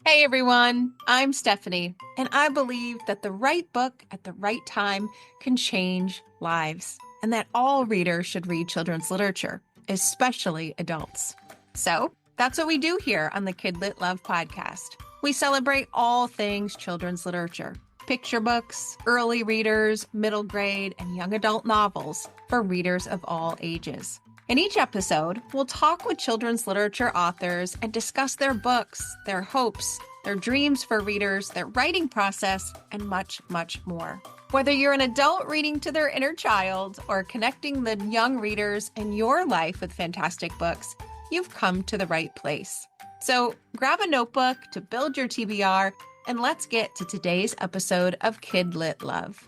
Hey everyone, I'm Stephanie, and I believe that the right book at the right time can change lives, and that all readers should read children's literature, especially adults. So that's what we do here on the KidLit Love podcast. We celebrate all things children's literature: picture books, early readers, middle grade, and young adult novels for readers of all ages. In each episode, we'll talk with children's literature authors and discuss their books, their hopes, their dreams for readers, their writing process, and much, much more. Whether you're an adult reading to their inner child or connecting the young readers in your life with fantastic books, you've come to the right place. So grab a notebook to build your TBR, and let's get to today's episode of KidLit Love.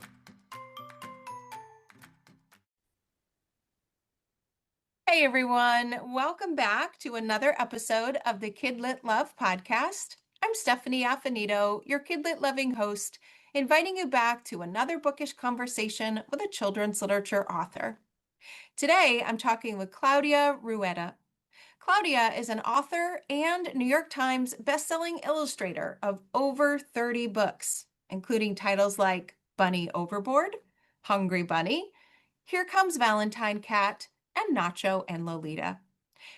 Hey everyone, welcome back to another episode of the KidLit Love podcast. I'm Stephanie Affinito, your KidLit loving host, inviting you back to another bookish conversation with a children's literature author. Today, I'm talking with Claudia Ruesda. Claudia is an author and New York Times bestselling illustrator of over 30 books, including titles like Bunny Overboard, Hungry Bunny, Here Comes Valentine Cat, and Nacho and Lolita.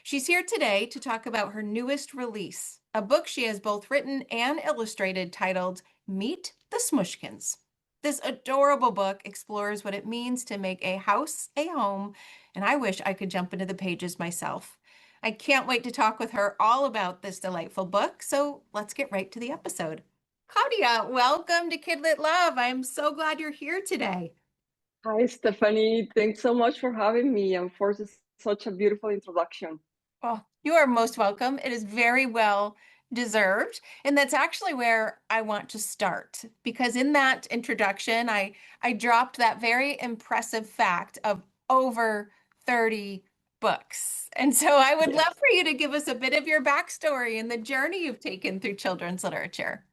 She's here today to talk about her newest release, a book she has both written and illustrated titled Meet the Smushkins. This adorable book explores what it means to make a house a home, and I wish I could jump into the pages myself. I can't wait to talk with her all about this delightful book, so let's get right to the episode. Claudia, welcome to KidLit Love. I'm so glad you're here today. Hi, Stephanie. Thanks so much for having me and for such a beautiful introduction. Well, you are most welcome. It is very well deserved. And that's actually where I want to start, because in that introduction, I dropped that very impressive fact of over 30 books. And so I would Yes. love for you to give us a bit of your backstory and the journey you've taken through children's literature.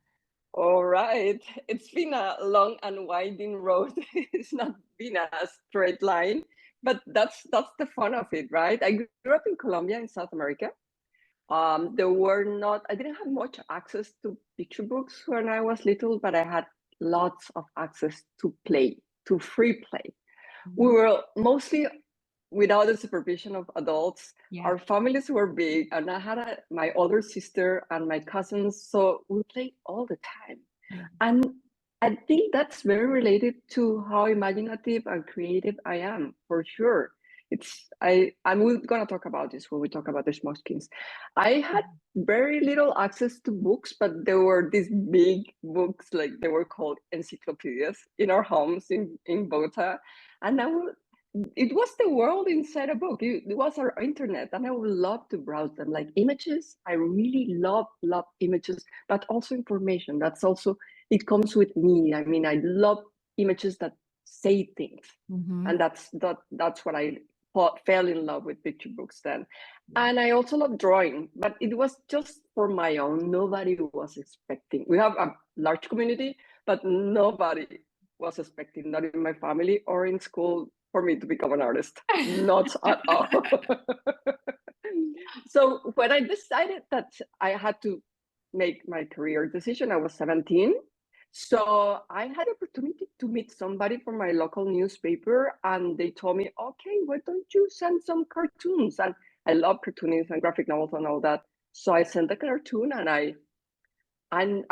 All right. It's been a long and winding road. It's not been a straight line, but that's the fun of it, right? I grew up in Colombia in South America. I didn't have much access to picture books when I was little, but I had lots of access to play, to free play. We Mhm. were mostly without the supervision of adults. Yeah. Our families were big, and I had my older sister and my cousins, so we played all the time. Yeah. And I think that's very related to how imaginative and creative I am, for sure. And we're gonna talk about this when we talk about the Smushkins. I had very little access to books, but there were these big books, like they were called encyclopedias, in our homes in Bogota. And it was the world inside a book. It was our internet, and I would love to browse them. Like images, I really love images, but also information. That's also, it comes with me. I mean, I love images that say things, Mhm. and that's what I fell in love with picture books then. And I also love drawing, but it was just for my own. Nobody was expecting. We have a large community, but nobody was expecting, not in my family or in school, for me to become an artist. Not at all. So when I decided that I had to make my career decision, I was 17. So I had the opportunity to meet somebody from my local newspaper, and they told me, okay, why don't you send some cartoons? And I love cartoons and graphic novels and all that. So I sent a cartoon, and I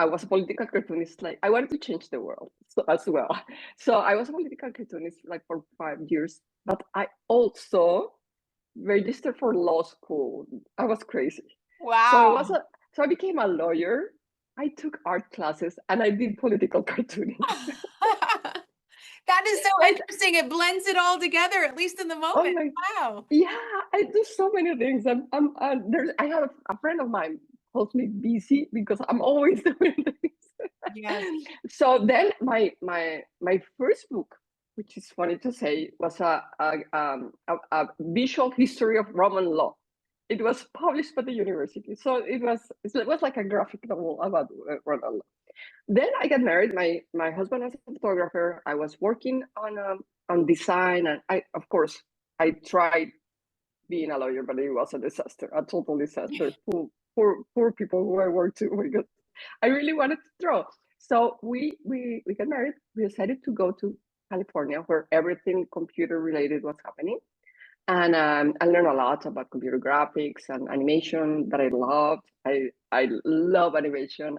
was a political cartoonist. Like I wanted to change the world as well. So I was a political cartoonist like for 5 years, but I also registered for law school. I was crazy. So I was Wow. a so I became a lawyer. I took art classes and I did political cartooning. That is so And interesting. It blends it all together, at least in the oh moment. my, Wow. yeah, I do so many things. I have a friend of mine calls me busy because I'm always doing things. Yes. So then my first book, which is funny to say, was a visual history of Roman law. It was published by the university, so it was like a graphic novel about Roman law. Then I got married. My husband was a photographer. I was working on design, and I, of course, I tried being a lawyer, but it was a disaster, a total disaster. Poor people who I worked with. I really wanted to draw. So we got married. We decided to go to California, where everything computer related was happening. And I learned a lot about computer graphics and animation that I loved. I love animation.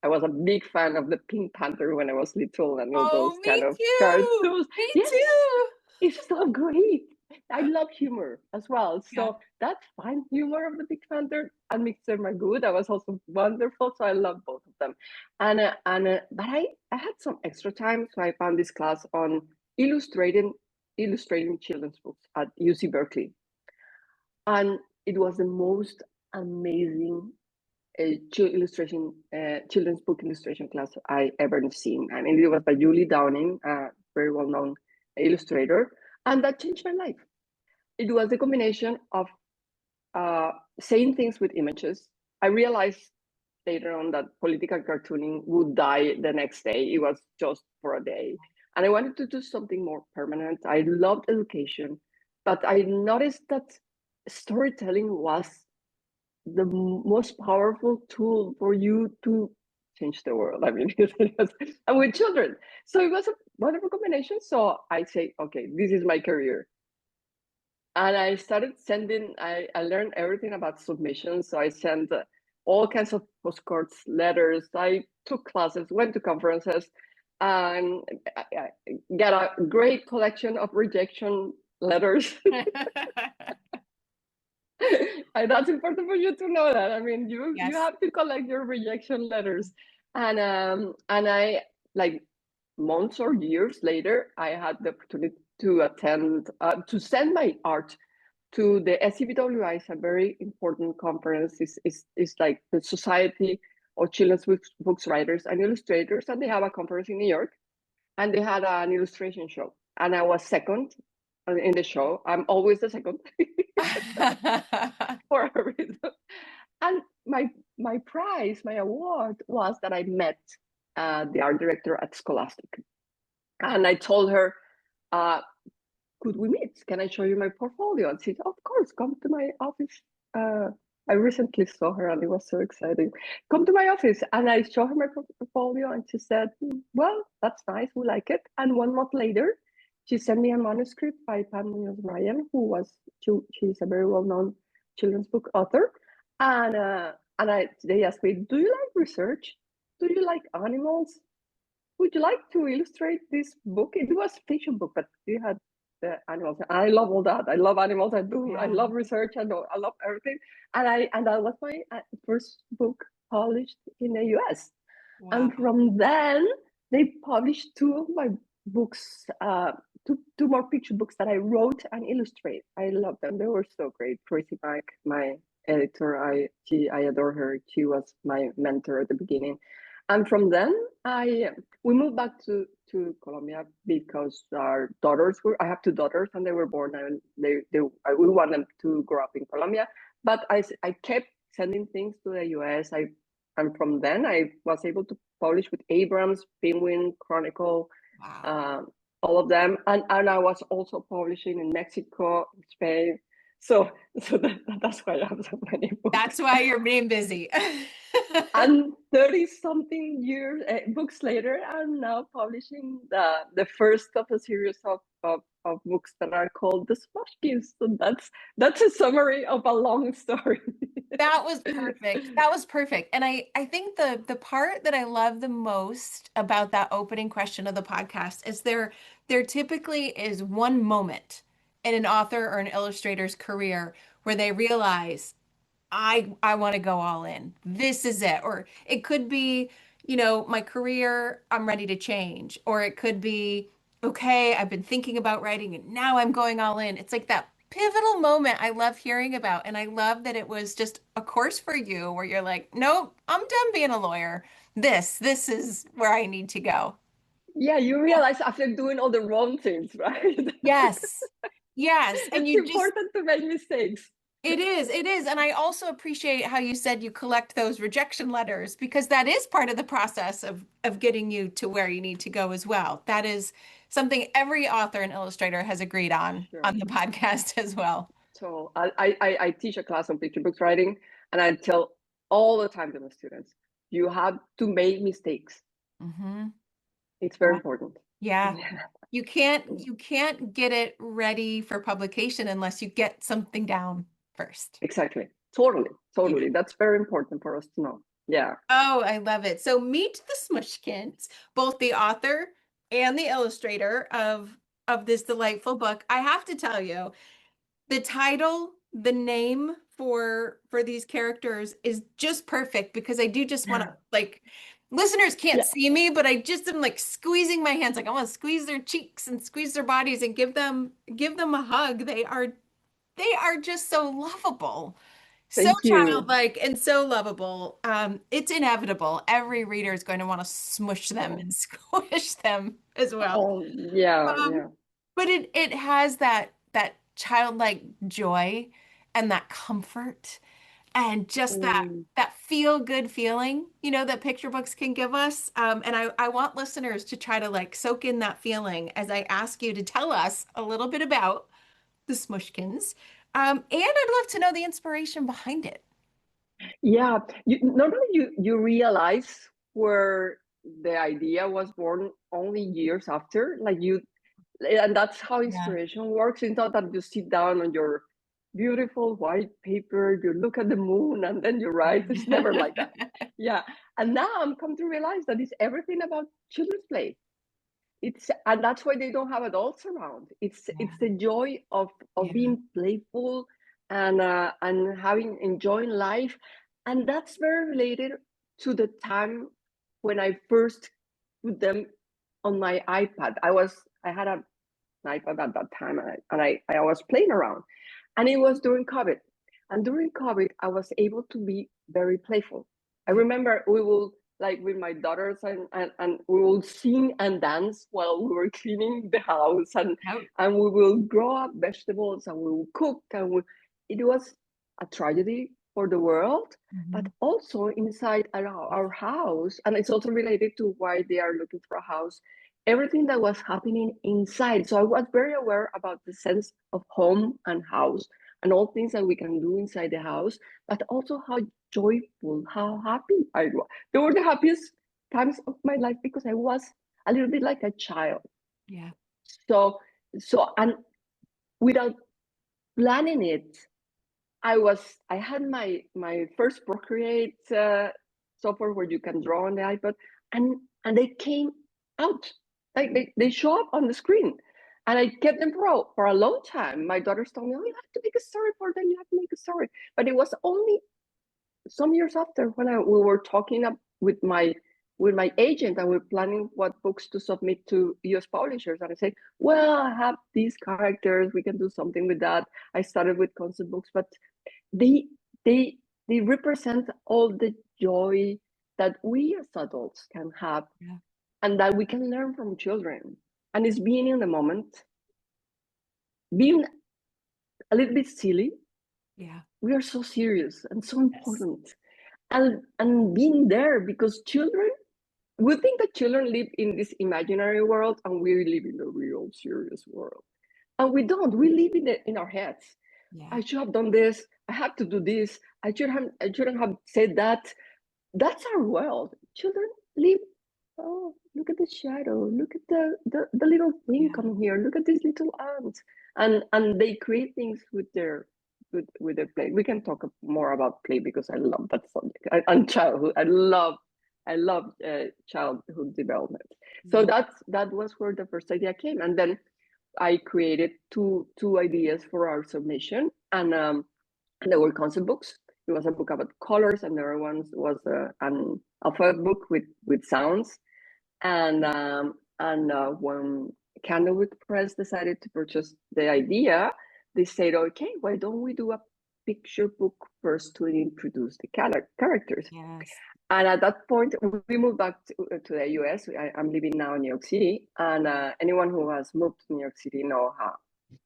I was a big fan of the Pink Panther when I was little and all those Oh, kind me of too. cartoons. Me Yes, too. it's so great. I love humor as well. Yeah. So that fine humor of the Big Panther and Mr. Magoo, that was also wonderful. So I love both of them. But I had some extra time, so I found this class on illustrating children's books at UC Berkeley, and it was the most amazing children's book illustration class I ever seen. I mean, it was by Julie Downing, a very well-known illustrator, and that changed my life. It was a combination of saying things with images. I realized later on that political cartooning would die the next day. It was just for a day. And I wanted to do something more permanent. I loved education, but I noticed that storytelling was the most powerful tool for you to change the world. I mean, and with children. So it was a wonderful combination. So I say, okay, this is my career. And I started sending, I learned everything about submissions. So I sent all kinds of postcards, letters. I took classes, went to conferences, and I got a great collection of rejection letters. And that's important for you to know that. I mean, you Yes. have to collect your rejection letters. And I, like, months or years later, I had the opportunity to attend, to send my art to the SCBWI. Is a very important conference. It's like the Society of Children's Books Writers and Illustrators, and they have a conference in New York, and they had an illustration show, and I was second in the show. I'm always the second for a reason. And my prize, my award was that I met the art director at Scholastic, and I told her, could we meet? Can I show you my portfolio? And she said, of course, come to my office. I recently saw her and it was so exciting. Come to my office. And I showed her my portfolio and she said, well, that's nice. We like it. And 1 month later, she sent me a manuscript by Pam Munoz Ryan, she's a very well-known children's book author. They asked me, do you like research? Do you like animals? Would you like to illustrate this book? It was a fiction book, but you had the animals. I love all that. I love animals. I love research. I love everything. And that was my first book published in the US. Wow. And from then, they published two of my books, two more picture books that I wrote and illustrate. I love them. They were so great. Tracy Mack, my editor, I adore her. She was my mentor at the beginning. And from then, we moved back to Colombia because our daughters I have two daughters and they were born and we want them to grow up in Colombia. But I kept sending things to the US. And from then I was able to publish with Abrams, Penguin, Chronicle, all of them. And I was also publishing in Mexico, Spain. So that's why I have so many books. That's why you're being busy. And 30-something years books later, I'm now publishing the first of a series of books that are called the Smushkins. So that's a summary of a long story. That was perfect. That was perfect. And I think the part that I love the most about that opening question of the podcast is there typically is one moment in an author or an illustrator's career where they realize I want to go all in. This is it. Or it could be, my career, I'm ready to change. Or it could be, okay, I've been thinking about writing and now I'm going all in. It's like that pivotal moment I love hearing about. And I love that it was just a course for you where you're like, nope, I'm done being a lawyer. This is where I need to go. Yeah, you realize after doing all the wrong things, right? Yes. Yes. And it's important to make mistakes. It is. And I also appreciate how you said you collect those rejection letters because that is part of the process of getting you to where you need to go as well. That is something every author and illustrator has agreed on the podcast as well. So I teach a class on picture books writing and I tell all the time to my students, you have to make mistakes. Mm-hmm. It's very important. Yeah. You can't get it ready for publication unless you get something down first. Exactly. Totally. Yeah. Totally. That's very important for us to know. Yeah. Oh, I love it. So meet the Smushkins, both the author and the illustrator of this delightful book. I have to tell you, the title, the name for these characters is just perfect because I do just want to like listeners can't Yeah. see me, but I just am like squeezing my hands like I want to squeeze their cheeks and squeeze their bodies and give them a hug. They are just so lovable. So Thank you. childlike and so lovable. It's inevitable. Every reader is going to want to smush them Oh, and squish them as well. oh yeah, Um, yeah. but it has that childlike joy and that comfort and just Mm. that feel good feeling, you know, that picture books can give us. And I want listeners to try to like soak in that feeling as I ask you to tell us a little bit about the Smushkins. And I'd love to know the inspiration behind it. Yeah. Normally you realize where the idea was born only years after, like you, and that's how Yeah. inspiration works. It's not that you sit down on your beautiful white paper, you look at the moon, and then you write. It's never like that. Yeah. And now I'm come to realize that it's everything about children's play. It's, and that's why they don't have adults around. It's Yeah. the joy of Yeah. being playful and having enjoying life, and that's very related to the time when I first put them on my iPad. I had an iPad at that time, and I was playing around, and it was during COVID. And during COVID, I was able to be very playful. I Yeah. remember we will, like with my daughters, and we will sing and dance while we were cleaning the house, Oh. and we will grow up vegetables, and we will cook, it was a tragedy for the world, but Mhm. also inside our house. And it's also related to why they are looking for a house, everything that was happening inside. So I was very aware about the sense of home and house and all things that we can do inside the house, but also how joyful, how happy I was. They were the happiest times of my life because I was a little bit like a child. Yeah. So, and without planning it, I had my first Procreate software where you can draw on the iPad, and they came out, like they show up on the screen, and I kept them for a long time. My daughters told me, "Oh, you have to make a story for them. You have to make a story." But it was only some years after when we were talking up with my agent, and we're planning what books to submit to US publishers. And I say, well, I have these characters, we can do something with that. I started with concept books, but they they they represent all the joy that we as adults can have Yeah. and that we can learn from children. And it's being in the moment, being a little bit silly. Yeah. We are so serious and so Yes. important. And being there, because children, we think that children live in this imaginary world and we live in the real serious world. And we don't. We live in our heads. Yeah. I should have done this. I have to do this. I shouldn't have said that. That's our world. Children live. Oh, look at the shadow. Look at the little thing Yeah. coming here. Look at this little ant. And they create things with their play. We can talk more about play because I love that subject and childhood. I love childhood development. So Yeah. that was where the first idea came, and then I created two ideas for our submission, and they were concept books. It was a book about colors, and the other one was an alphabet book with sounds. And when Candlewood Press decided to purchase the idea, they said, "Okay, why don't we do a picture book first to introduce the characters?" Yes. And at that point, we moved back to the US. I'm living now in New York City, and anyone who has moved to New York City know how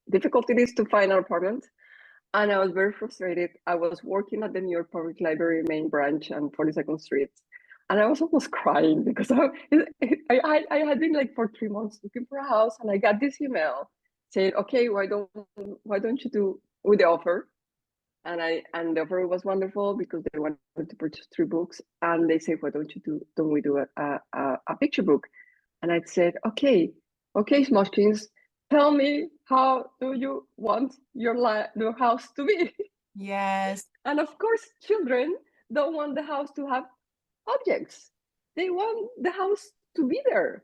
difficult it is to find an apartment. And I was very frustrated. I was working at the New York Public Library main branch on 42nd Street, and I was almost crying because I had been like for 3 months looking for a house, and I got this email saying, "Okay, why don't you do with the offer?" and the offer was wonderful because they wanted to purchase 3 books, and they said, "Why don't we do a picture book?" And I said, "Okay, Smushkins, tell me how do you want your house to be?" Yes. And of course, children don't want the house to have objects. They want the house to be there.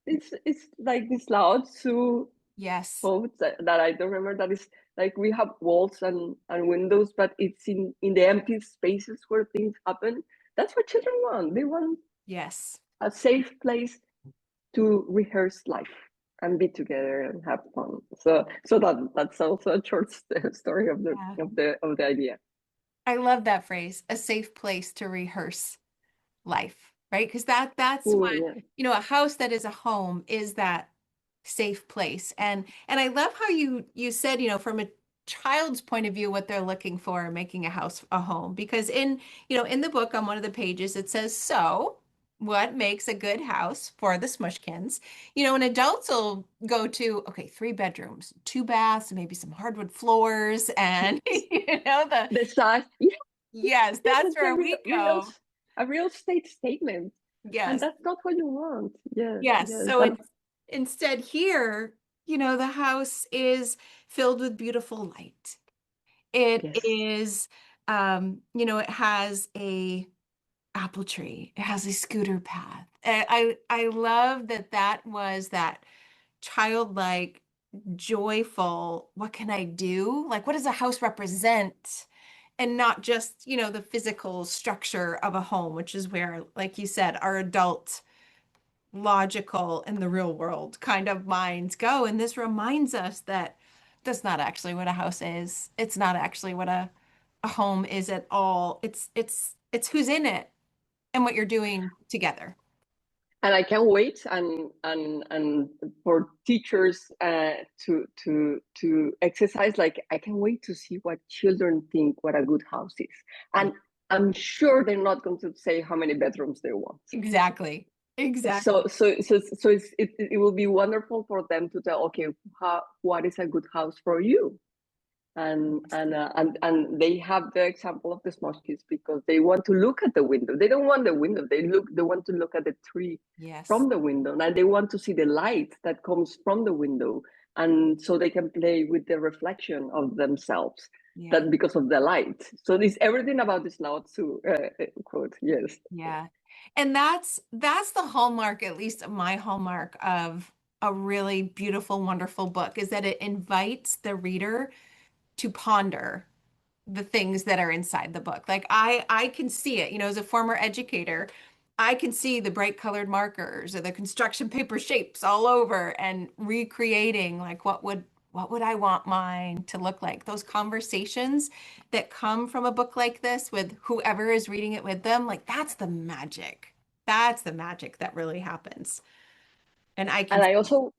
It's like this loud Sue Yes. quote that I don't remember. That is like we have walls and windows, but it's in the empty spaces where things happen. That's what children want. They want Yes. a safe place to rehearse life and be together and have fun. So that's also a short story of the Yeah. of the of the idea. I love that phrase, a safe place to rehearse life, right? Because that's Oh what, yeah. a house that is a home is that safe place. And I love how you said, from a child's point of view, what they're looking for in making a house a home. Because in the book on one of the pages, it says, so what makes a good house for the Smushkins? And adults will go to, okay, 3 bedrooms, 2 baths, maybe some hardwood floors, and the The size, yeah, yes, yes, that's it's a where real, we go. a real state statement, and Yes. that's not what you want. Yes, Yes. yes, So instead here, the house is filled with beautiful light. It yes. is, it has a apple tree. It has a scooter path. I love that was that childlike, joyful, what can I do? Like, what does a house represent? And not just, the physical structure of a home, which is where, like you said, our adult logical in the real world kind of minds go. And this reminds us that that's not actually what a house is. It's not actually what a home is at all. It's who's in it and what you're doing together. And I can't wait and for teachers to exercise. Like I can't wait to see what children think what a good house is, Yeah, and I'm sure they're not going to say how many bedrooms they want. exactly. So Exactly. it will be wonderful for them to tell, okay, what is a good house for you, and they have the example of the Smushkins because they want to look at the window. They don't want the window. They want to look at the tree Yes. from the window, and they want to see the light that comes from the window, and so they can play with the reflection of themselves. Yeah. That because of the light. So this everything about this Lao Tzu quote. Yes. Yeah. And that's the hallmark, at least of my hallmark of a really beautiful, wonderful book, is that it invites the reader to ponder the things that are inside the book. Like I can see it, as a former educator, I can see the bright colored markers or the construction paper shapes all over and recreating like what would I want mine to look like? Those conversations that come from a book like this with whoever is reading it with them, like that's the magic. That's the magic that really happens. And I And can I also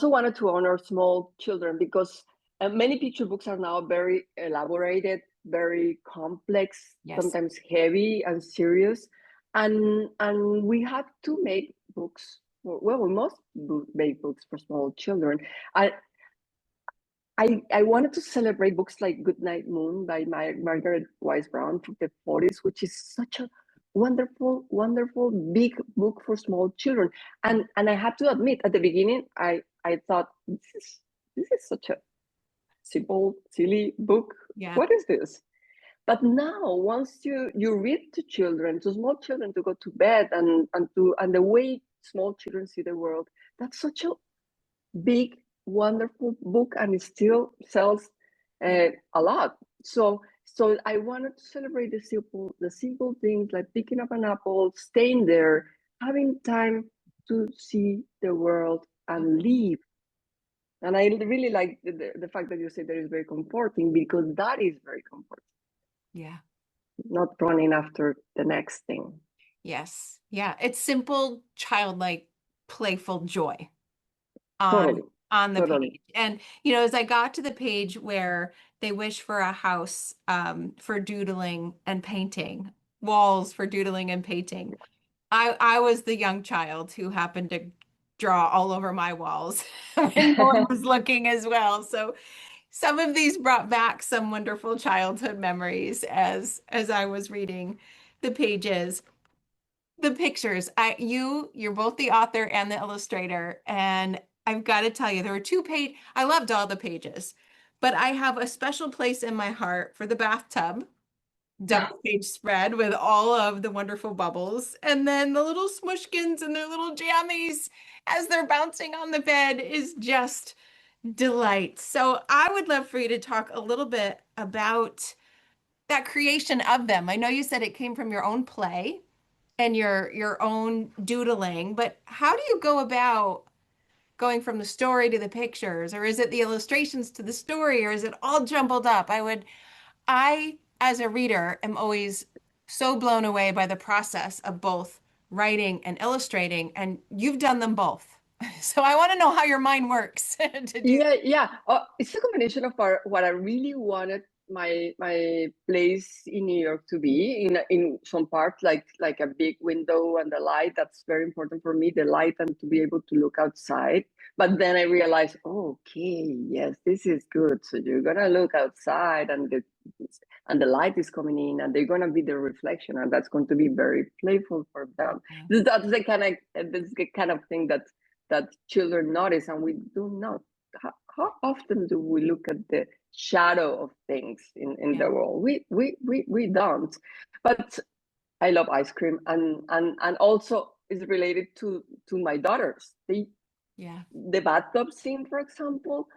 wanted to honor small children because many picture books are now very elaborated, very complex, yes. sometimes heavy and serious, and we have to make books. Well, we must make books for small children. I, I wanted to celebrate books like Goodnight Moon by Margaret Wise Brown from the 40s, which is such a wonderful, wonderful big book for small children. And I have to admit, at the beginning, I thought this is such a simple, silly book. Yeah. What is this? But now, once you read to children, to small children, to go to bed and the way small children see the world, that's such a big, wonderful book, and it still sells Yeah. a lot. So I wanted to celebrate the simple things like picking up an apple, staying there, having time to see the world and leave. And I really like the fact that you say that is very comforting because that is very comforting, Yeah. not running after the next thing. Yes. Yeah. It's simple, childlike, playful joy on Totally, on the totally. page. And as I got to the page where they wish for a house for doodling and painting, walls for doodling and painting. I was the young child who happened to draw all over my walls when no one was looking as well. So some of these brought back some wonderful childhood memories as I was reading the pages. The pictures. You're both the author and the illustrator, and I've got to tell you, there were I loved all the pages, but I have a special place in my heart for the bathtub double page spread with all of the wonderful bubbles, and then the little smushkins and their little jammies as they're bouncing on the bed is just delight. So I would love for you to talk a little bit about that creation of them. I know you said it came from your own play and your own doodling, but how do you go about going from the story to the pictures, or is it the illustrations to the story, or is it all jumbled up? I, as a reader, am always so blown away by the process of both writing and illustrating, and you've done them both. So I want to know how your mind works to do. Yeah. It's a combination of what I really wanted my place in New York to be in some parts, like a big window and the light. That's very important for me, the light, and to be able to look outside. But then I realized, oh, okay, yes, this is good. So you're gonna look outside, and the light is coming in, and they're gonna be the reflection, and that's going to be very playful for them. That's the kind of thing that children notice, and we do not. How often do we look at the shadow of things in Yeah, the world? We don't. But I love ice cream, and also is related to my daughters. yeah, The bathtub scene, for example,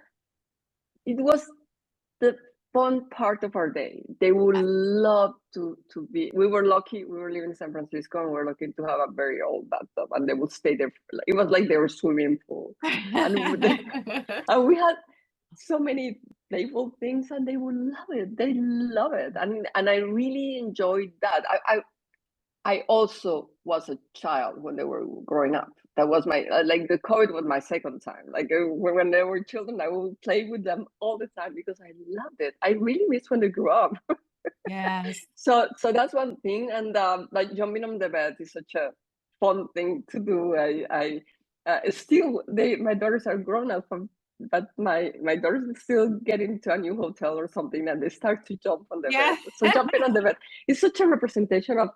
it was the fun part of our day. They would love to be. We were lucky. We were living in San Francisco, and we were lucky to have a very old bathtub, and they would stay there. It was like they were swimming pool, and and we had so many playful things, and they would love it. They love it, and I really enjoyed that. I also was a child when they were growing up. That was my like the COVID was my second time. Like when they were children, I would play with them all the time because I loved it. I really miss when they grew up. Yes. So that's one thing, and like jumping on the bed is such a fun thing to do. I still my daughters are grown up, but my daughters still get into a new hotel or something, and they start to jump on the Yeah. bed. So jumping on the bed is such a representation of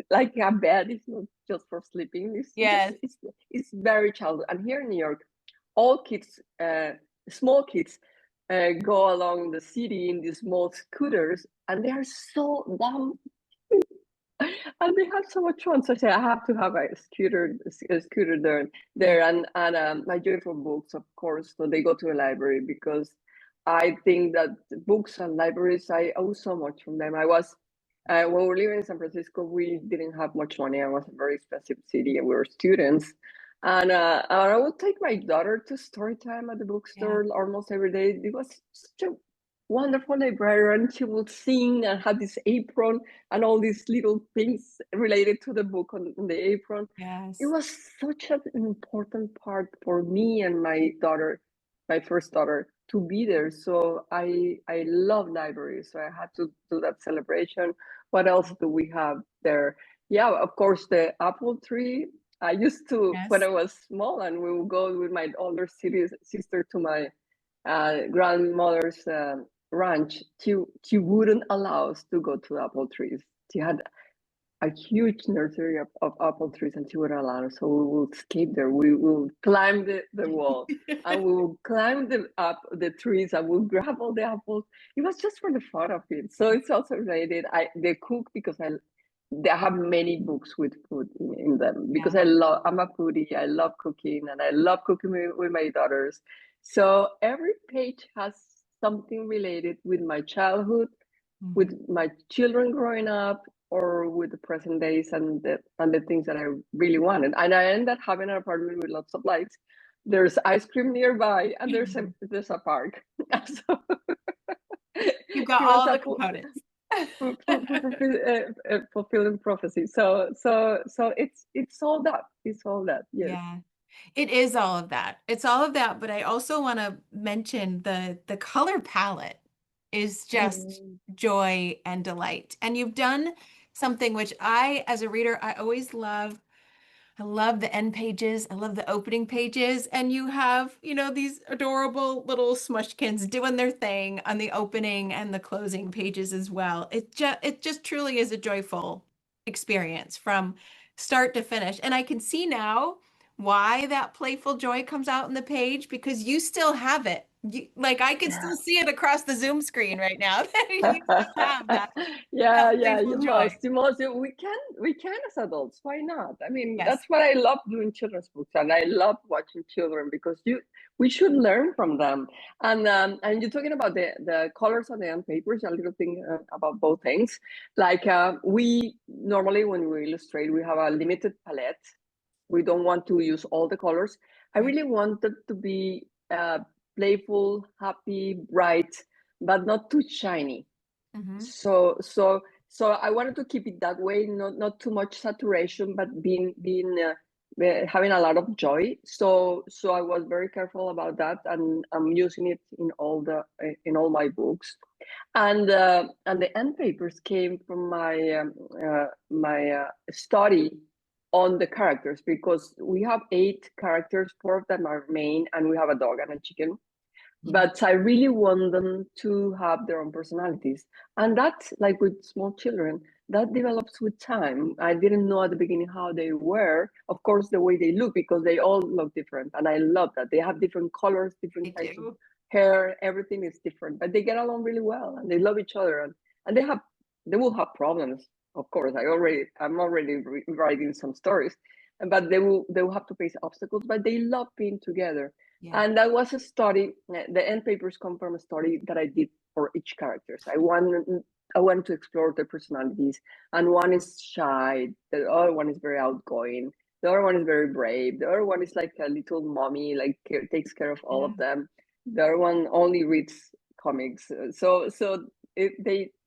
like a bed is not just for sleeping. Yes. It's very childhood. And here in New York, all kids, small kids, go along the city in these small scooters, and they are so dumb, and they have so much fun. So I say I have to have a scooter Yeah. there, and my joyful books, of course. So they go to a library because I think that books and libraries, I owe so much from them. I was when we were living in San Francisco, we didn't have much money. It was a very expensive city, and we were students. And I would take my daughter to story time at the Yeah. bookstore almost every day. It was such a wonderful librarian. She would sing and had this apron and all these little things related to the book on the apron. It Yes. was such an important part for me and my daughter, my first daughter, to be there. So I love libraries. So I had to do that celebration. What else do we have there? Yeah, of course, the apple tree. I used to, when I Yes. was small, and we would go with my older sister to my grandmother's ranch. She wouldn't allow us to go to apple trees. She had a huge nursery of apple trees, and she would allow us. So we would escape there. We will climb the wall, and we will climb the trees, and we'll grab all the apples. It was just for the fun of it. So it's also related. They cook because they have many books with food in them because Yeah. I'm a foodie. I love cooking, and I love cooking with my daughters. So every page has something related with my childhood, with Mhm. my children growing up, or with the present days and the things that I really wanted. And I ended up having an apartment with lots of lights. There's ice cream nearby, and there's a park. So You've got it was all a the components. fulfilling prophecy. So it's all that. It's all that. Yes. Yeah. It is all of that. It's all of that, but I also want to mention the color palette is just Mm. joy and delight. And you've done something which I, as a reader, I always love. I love the end pages. I love the opening pages. And you have, these adorable little Smushkins doing their thing on the opening and the closing pages as well. It just truly is a joyful experience from start to finish. And I can see now why that playful joy comes out in the page because you still have it. Like I can Yeah. still see it across the Zoom screen right now that you still have that Yeah, playful joy. you must. We can as adults. Why not? I mean, Yes, that's what I love doing children's books, and I love watching children because we should learn from them. And you're talking about the colors on the end papers. A little thing about both things. Like we normally when we illustrate, we have a limited palette. We don't want to use all the colors. I right. really want it to be playful, happy, bright, but not too shiny. Hmm. So I wanted to keep it that way, not too much saturation, but being having a lot of joy. So I was very careful about that, and I'm using it in all my books. And the end papers came from my study on the characters because we have 8 characters. 4 of them are main, and we have a dog and a chicken, Yeah. but I really want them to have their own personalities. And that, like with small children, that develops with time. I didn't know at the beginning how they were, of course, the way they look, because they all look different. And I love that. They have different colors, I different types of do. hair, everything is different, but they get along really well and they love each other. And they will have problems, of course. I'm already writing some stories, but they will have to face obstacles, but they love being together. Yeah. And that was a study. The end papers come from a study that I did for each characters. I wanted to explore their personalities, and one is shy. The other one is very outgoing. The other one is very brave. The other one is like a little mommy, like takes care of all Yeah. of them. The other one only reads comics.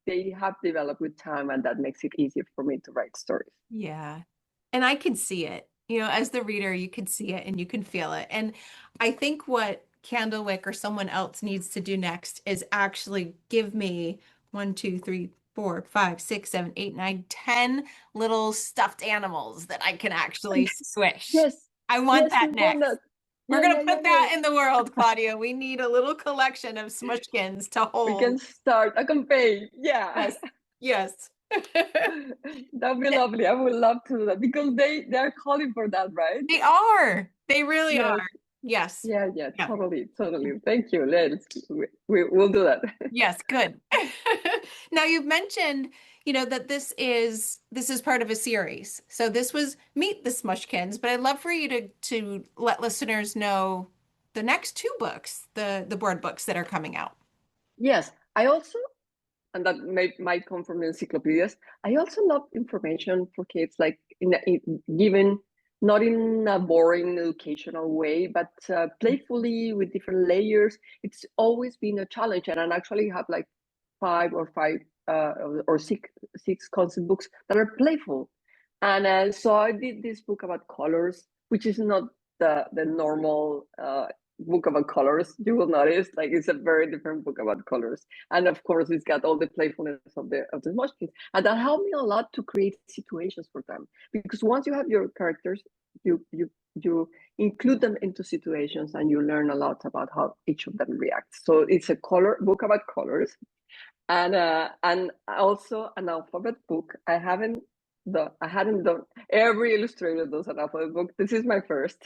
They have developed with time, and that makes it easier for me to write stories. Yeah. And I can see it. As the reader, you can see it and you can feel it. And I think what Candlewick or someone else needs to do next is actually give me 1, 2, 3, 4, 5, 6, 7, 8, 9, 10 little stuffed animals that I can actually squish. Yes, I want yes, that we want next. that. We're Yeah, going yeah, to yeah, put yeah. that in the world, Claudia. We need a little collection of Smushkins to We hold. can start a campaign. Yeah. Yes. Yes. That'd be lovely. I would love to do that because they're calling for that, right? They are. They really are. Yes. Yes. Yeah, Yeah. totally, totally. Thank you. We'll do that. Yes, good. Now you've mentioned, that this is part of a series. So this was Meet the Smushkins, but I'd love for you to let listeners know the next 2 books, the board books that are coming out. Yes, I also, and that might come from the encyclopedias. I also love information for kids, like given not in a boring educational way, but playfully with different layers. It's always been a challenge, and I actually have like five or six concept books that are playful. And so I did this book about colors, which is not the normal book about colors. You will notice, like it's a very different book about colors, and of course, it's got all the playfulness of the Smushkins, and that helped me a lot to create situations for them. Because once you have your characters, you include them into situations, and you learn a lot about how each of them reacts. So it's a color book about colors, and also an alphabet book. I hadn't done every illustrator does an alphabet book. This is my first,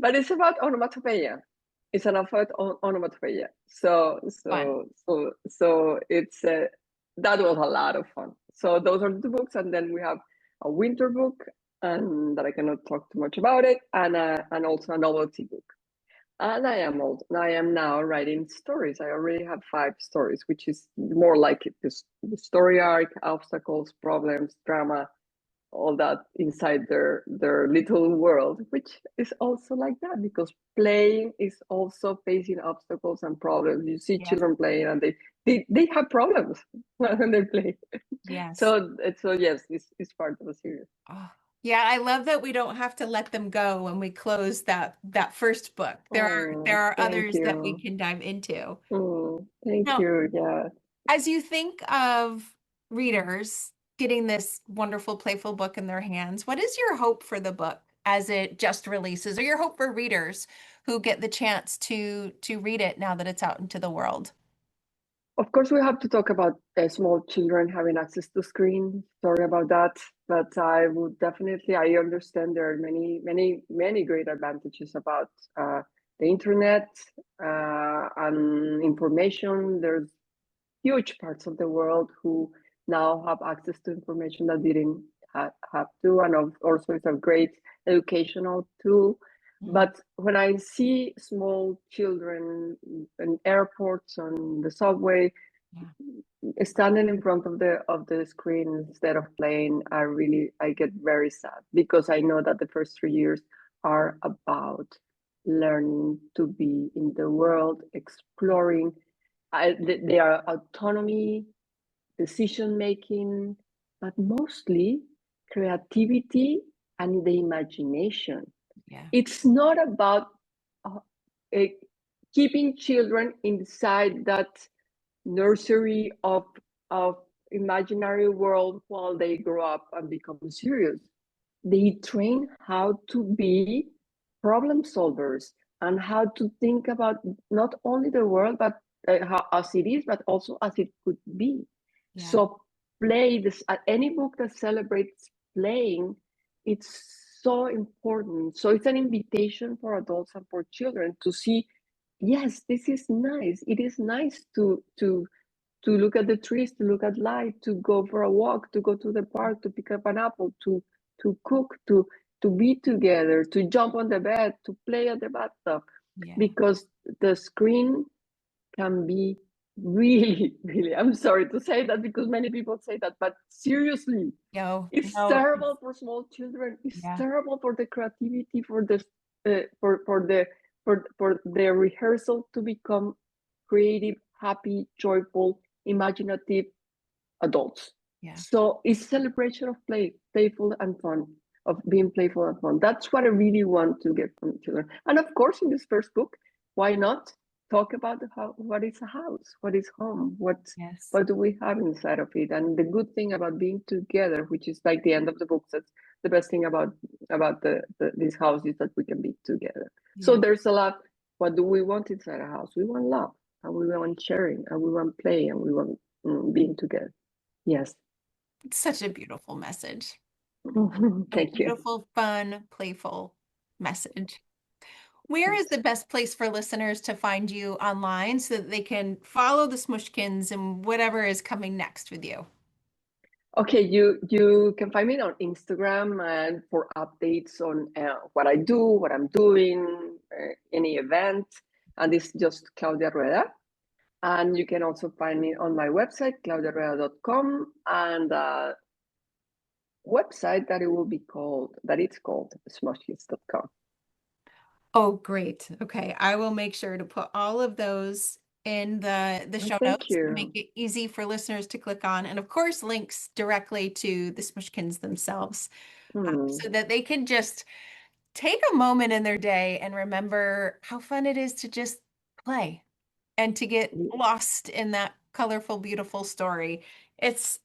but it's about onomatopoeia. It's an alphabet onomatopoeia. Fun. So it's that was a lot of fun. So those are the books, and then we have a winter book, and that I cannot talk too much about it, and also a novelty book. And I am now writing stories. I already have 5 stories, which is more like it. The story arc, obstacles, problems, drama, all that inside their little world, which is also like that because playing is also facing obstacles and problems. You see Yeah. children playing, and they have problems when they play. Yes. So yes, it's part of the series. Oh, yeah, I love that we don't have to let them go when we close that first book. There Oh, are thank others that we you. can dive into. Thank Now, you. Yeah. as you think of readers getting this wonderful, playful book in their hands. What is your hope for the book as it just releases, or your hope for readers who get the chance to read it now that it's out into the world? Of course, we have to talk about small children having access to screen. Sorry about that, but I would definitely. I understand there are many great advantages about the internet and information. There's huge parts of the world who now have access to information that didn't have to, and also it's a great educational tool. But when I see small children in airports, on the subway, standing in front of the screen instead of playing, I get very sad, because I know that the first 3 years are about learning to be in the world, exploring. They are autonomy, decision making, but mostly creativity and the imagination. Yeah. It's not about uh, keeping children inside that nursery of imaginary world while they grow up and become serious. They train how to be problem solvers and how to think about not only the world, but how, as it is, but also as it could be. Yeah. So play this, any book that celebrates playing, it's so important. So it's an invitation for adults and for children to see, yes, this is nice. It is nice to look at the trees, to look at light, to go for a walk, to go to the park, to pick up an apple, to cook, to be together, to jump on the bed, to play at the bathtub. Yeah. Because the screen can be really, really, I'm sorry to say that because many people say that, but seriously, it's No, terrible for small children. It's yeah. terrible for the creativity, for the for the rehearsal to become creative, happy, joyful, imaginative adults. Yeah. So it's celebration of play, playful and fun, of being playful and fun. That's what I really want to get from children. And of course, in this first book, why not talk about what is a house, what is home, Yes. what do we have inside of it, and the good thing about being together, which is like the end of the book says, the best thing about this house is that we can be together. So Yeah. there's a lot. What do we want inside a house? We want love, and we want sharing, and we want play, and we want being together. Yes. It's such a beautiful message. A Thank you. beautiful, fun, playful message. Where is the best place for listeners to find you online so that they can follow the Smushkins and whatever is coming next with you? Okay, you can find me on Instagram and for updates on what I do, what I'm doing, any event, and it's just Claudia Rueda. And you can also find me on my website, claudiarueda.com, and website that it's called smushkins.com. Oh, great. Okay. I will make sure to put all of those in the show Thank notes to you. make it easy for listeners to click on. And of course, links directly to the Smushkins themselves, so that they can just take a moment in their day and remember how fun it is to just play and to get lost in that colorful, beautiful story. It's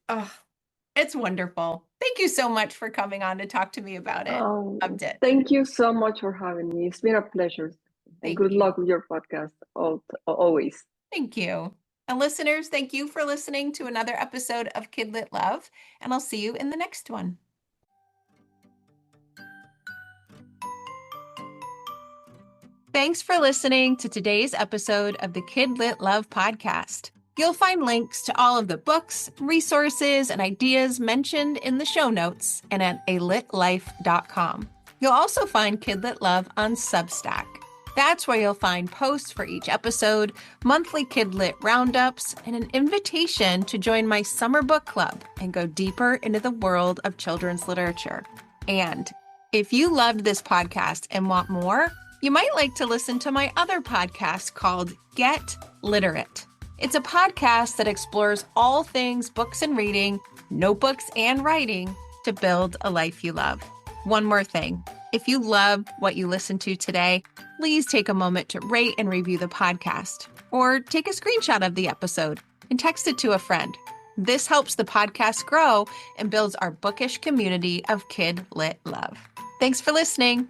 it's wonderful. Thank you so much for coming on to talk to me about it. Oh, Loved it. thank you so much for having me. It's been a pleasure. And Thank good you. luck with your podcast always. Thank you. And listeners, thank you for listening to another episode of KidLit Love, and I'll see you in the next one. Thanks for listening to today's episode of the KidLit Love podcast. You'll find links to all of the books, resources, and ideas mentioned in the show notes and at alitlife.com. You'll also find KidLit Love on Substack. That's where you'll find posts for each episode, monthly KidLit roundups, and an invitation to join my summer book club and go deeper into the world of children's literature. And if you loved this podcast and want more, you might like to listen to my other podcast called Get Literate. It's a podcast that explores all things books and reading, notebooks and writing to build a life you love. One more thing. If you love what you listened to today, please take a moment to rate and review the podcast, or take a screenshot of the episode and text it to a friend. This helps the podcast grow and builds our bookish community of KidLit Love. Thanks for listening.